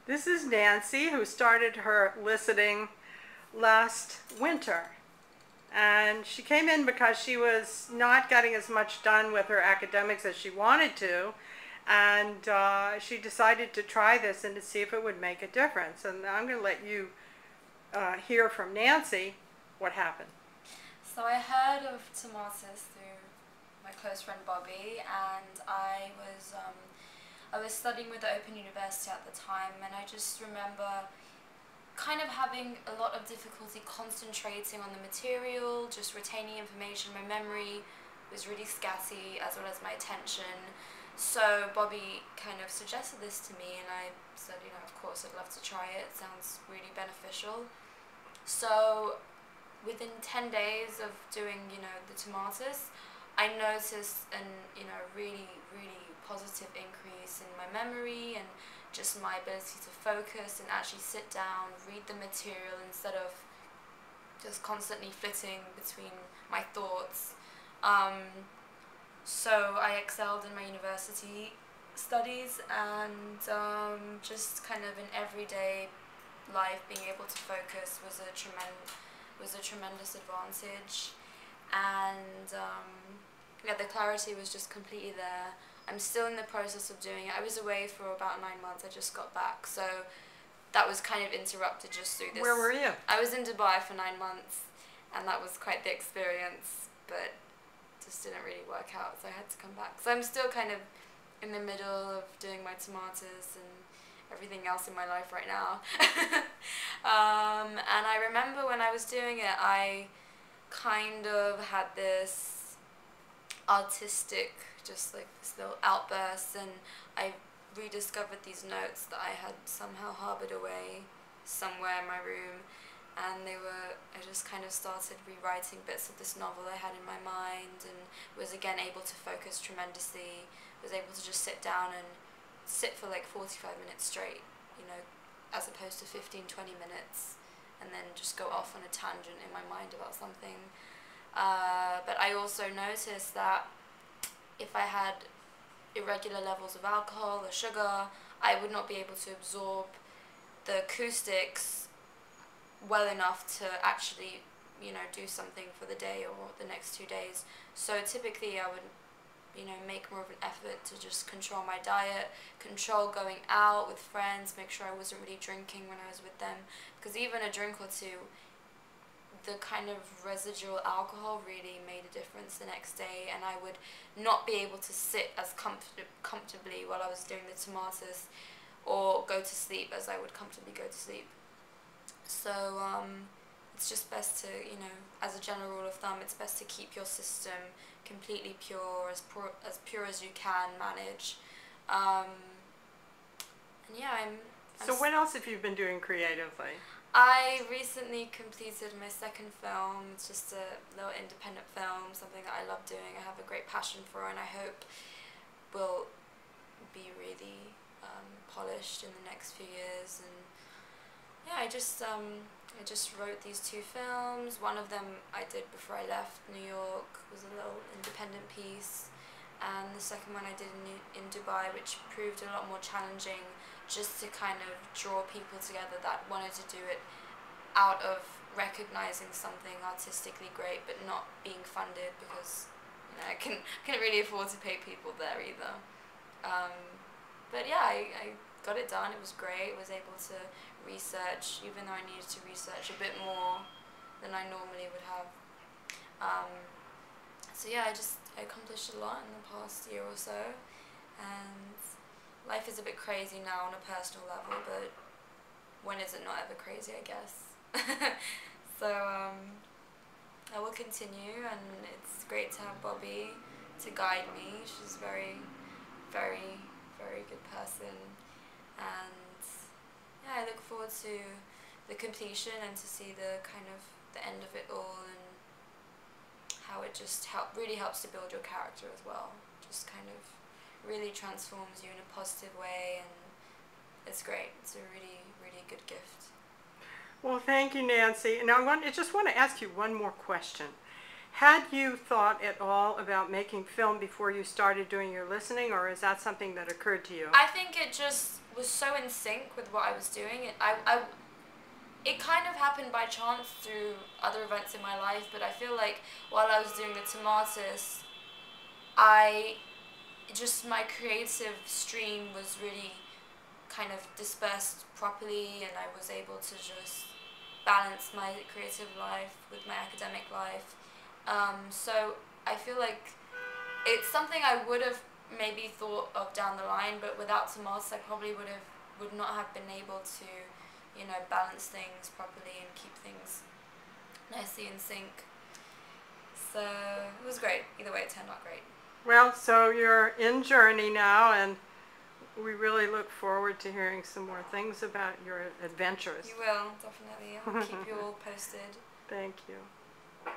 This is Nancy, who started her listening last winter. And she came in because she was not getting as much done with her academics as she wanted to. And she decided to try this and to see if it would make a difference. And I'm going to let you hear from Nancy what happened. So I heard of tomatoes through my close friend Bobby, and I was studying with the Open University at the time, and I just remember kind of having a lot of difficulty concentrating on the material, just retaining information. My memory was really scatty, as well as my attention. So Bobby kind of suggested this to me, and I said, you know, of course I'd love to try it. It sounds really beneficial. So within 10 days of doing, you know, the tomatoes, I noticed an, you know, really positive increase in my memory and just my ability to focus and actually sit down, read the material instead of just constantly flitting between my thoughts. So I excelled in my university studies, and just kind of in everyday life, being able to focus was a tremendous advantage. And yeah, the clarity was just completely there. I'm still in the process of doing it. I was away for about 9 months. I just got back, so that was kind of interrupted just through this. Where were you? I was in Dubai for 9 months, and that was quite the experience, but just didn't really work out, so I had to come back. So I'm still kind of in the middle of doing my tomatoes and everything else in my life right now. And I remember when I was doing it, I kind of had this artistic, just like this little outburst, and I rediscovered these notes that I had somehow harbored away somewhere in my room, and I just kind of started rewriting bits of this novel I had in my mind, and was again able to focus tremendously, was able to just sit down and sit for like 45 minutes straight, you know, as opposed to 15-20 minutes, and then just go off on a tangent in my mind about something. But I also noticed that if I had irregular levels of alcohol or sugar, I would not be able to absorb the acoustics well enough to actually, you know, do something for the day or the next 2 days. So typically I would, you know, make more of an effort to just control my diet, control going out with friends, make sure I wasn't really drinking when I was with them, because even a drink or two, the kind of residual alcohol really made a difference the next day, and I would not be able to sit as comfortably while I was doing the tomatoes or go to sleep as I would comfortably go to sleep. So it's just best to, you know, as a general rule of thumb, it's best to keep your system completely pure, as pure as you can manage. And yeah, So what else have you been doing creatively? I recently completed my second film. It's just a little independent film, something that I love doing, I have a great passion for, and I hope will be really polished in the next few years. And yeah, I just wrote these 2 films. One of them I did before I left New York, was a little independent piece, and the second one I did in Dubai, which proved a lot more challenging, just to kind of draw people together that wanted to do it out of recognizing something artistically great, but not being funded, because, you know, I couldn't really afford to pay people there either. But yeah, I got it done. It was great. I was able to research, even though I needed to research a bit more than I normally would have. So yeah, I accomplished a lot in the past year or so, and life is a bit crazy now on a personal level, but when is it not ever crazy, I guess. So I will continue, and it's great to have Bobby to guide me. She's a very good person, and yeah, I look forward to the completion and to see the end of it all, and how it just really helps to build your character as well. Just kind of really transforms you in a positive way, and it's great. It's a really good gift. Well, thank you, Nancy. And I just want to ask you one more question. Had you thought at all about making film before you started doing your listening, or is that something that occurred to you? I think it just was so in sync with what I was doing. It kind of happened by chance through other events in my life, but I feel like while I was doing the tomatis, my creative stream was really kind of dispersed properly, and I was able to just balance my creative life with my academic life. So I feel like it's something I would have maybe thought of down the line, but without tomatis I probably would not have been able to, balance things properly and keep things nicely in sync. So it was great. Either way, it turned out great. Well, so you're in Journey now, and we really look forward to hearing some more things about your adventures. You will, definitely. I'll keep you all posted. Thank you.